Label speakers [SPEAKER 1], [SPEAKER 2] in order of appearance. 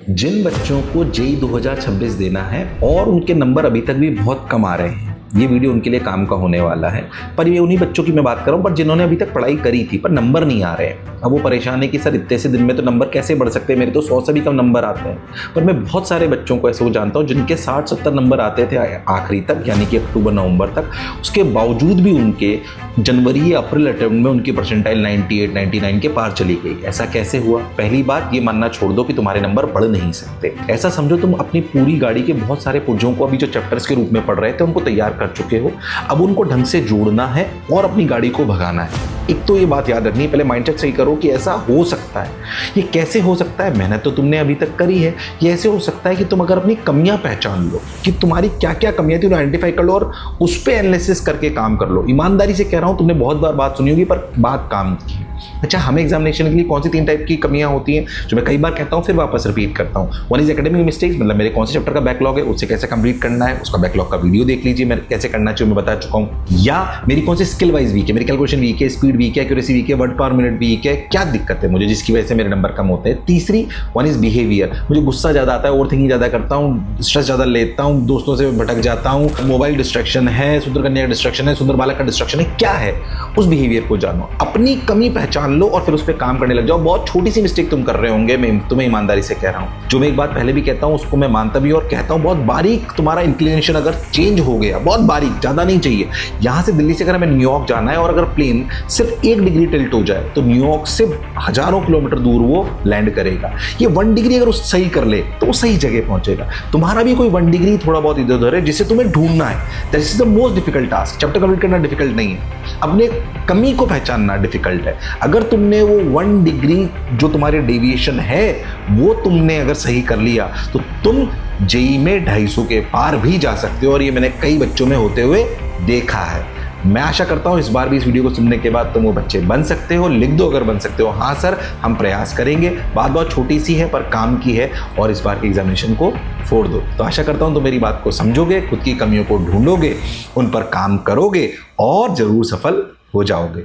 [SPEAKER 1] जिन बच्चों को जेई 2026 देना है और उनके नंबर अभी तक भी बहुत कम आ रहे हैं, ये वीडियो उनके लिए काम का होने वाला है। पर ये उन्हीं बच्चों की मैं बात कर रहा हूँ, पर जिन्होंने अभी तक पढ़ाई करी थी पर नंबर नहीं आ रहे हैं। अब वो परेशान है कि सर इतने से दिन में तो नंबर कैसे बढ़ सकते हैं, मेरे तो 100 से भी कम नंबर आते हैं। पर मैं बहुत सारे बच्चों को ऐसे वो जानता हूँ जिनके 60-70 नंबर आते थे आखिरी तक, यानी कि अक्टूबर नवंबर तक। उसके बावजूद भी उनके जनवरी या अप्रैल अटेम्प्ट में उनकी परसेंटाइल 98-99 के पार चली गई। ऐसा कैसे हुआ? पहली बात ये मानना छोड़ दो कि तुम्हारे नंबर बढ़ नहीं सकते। ऐसा समझो तुम अपनी पूरी गाड़ी के बहुत सारे पुर्जों को अभी जो चैप्टर्स के रूप में पढ़ रहे थे उनको तैयार कर चुके हो, अब उनको ढंग से जोड़ना है और अपनी गाड़ी को भगाना है। एक तो ये बात याद रखनी है, पहले माइंडसेट सही करो कि ऐसा हो सकता है। ये कैसे हो सकता है? मेहनत तो तुमने अभी तक करी है। ये ऐसे हो सकता है कि तुम अगर अपनी कमियां पहचान लो कि तुम्हारी क्या क्या कमियां थी, उन्हें आइडेंटिफाई कर लो और उस पर एनालिसिस करके काम कर लो। ईमानदारी से कह रहा हूं, तुमने बहुत बार बात सुनी होगी पर बात काम की। अच्छा, हमें एग्जामिनेशन के लिए कौन सी 3 टाइप की कमियां होती हैं जो मैं कई बार कहता हूं फिर वापस रिपीट करता हूं। वन इज एकेडमिक मिस्टेक्स, मतलब मेरे कौन से चैप्टर का बैकलॉग है, उससे कैसे कंप्लीट करना है, उसका बैकलॉग का वीडियो देख लीजिए, मैं कैसे करना चाहिए मैं बता चुका हूं। या मेरी कौन सी स्किल वाइज वीक है, मेरी कैलकुलेशन वीक है, स्पीड वीक है, एक्यूरेसी वीक है, वर्ड पर मिनट वीक है, क्या दिक्कत है मुझे जिसकी वजह से मेरे नंबर कम होते हैं। तीसरी वन इज बिहेवियर, मुझे गुस्सा ज़्यादा आता है, ओवर थिंकिंग ज़्यादा करता हूँ, स्ट्रेस ज़्यादा लेता हूँ, दोस्तों से भटक जाता हूँ, मोबाइल डिस्ट्रैक्शन है, सुंदर कन्या का डिस्ट्रैक्शन है, सुंदर बालक का डिस्ट्रैक्शन है, क्या है उस बिहेवियर को जानो, अपनी कमी पहचान लो और फिर उस पर काम करने लग जाओ। बहुत छोटी सी मिस्टेक तुम कर रहे होंगे, मैं तुम्हें ईमानदारी से कह रहा हूँ, जो मैं एक बात पहले भी कहता हूँ उसको मैं मानता भी और कहता हूँ, बहुत बारीक तुम्हारा इंक्लिनेशन अगर चेंज हो गया, बहुत बारीक, ज़्यादा नहीं चाहिए। यहाँ से दिल्ली से अगर हमें न्यूयॉर्क जाना है और अगर प्लेन सिर्फ 1 डिग्री टिल्ट हो जाए तो न्यूयॉर्क से हजारों किलोमीटर दूर वो लैंड करेगा। ये 1 डिग्री अगर उस सही कर ले तो वो सही जगह पहुंचेगा। तुम्हारा भी कोई 1 डिग्री थोड़ा बहुत इधर उधर है जिसे तुम्हें ढूंढना है। That is the most difficult task. Chapter complete करना डिफिकल्ट नहीं है, अपने कमी को पहचानना डिफिकल्ट है। अगर तुमने वो 1 डिग्री जो तुम्हारी डेविएशन है वो तुमने अगर सही कर लिया तो तुम जेई में 250 के पार भी जा सकते हो, और ये मैंने कई बच्चों में होते हुए देखा है। मैं आशा करता हूं इस बार भी इस वीडियो को सुनने के बाद तुम वो बच्चे बन सकते हो। लिख दो अगर बन सकते हो, हाँ सर हम प्रयास करेंगे। बात बहुत छोटी सी है पर काम की है और इस बार के एग्जामिनेशन को फोड़ दो। तो आशा करता हूं तुम मेरी बात को समझोगे, खुद की कमियों को ढूंढोगे, उन पर काम करोगे और जरूर सफल हो जाओगे।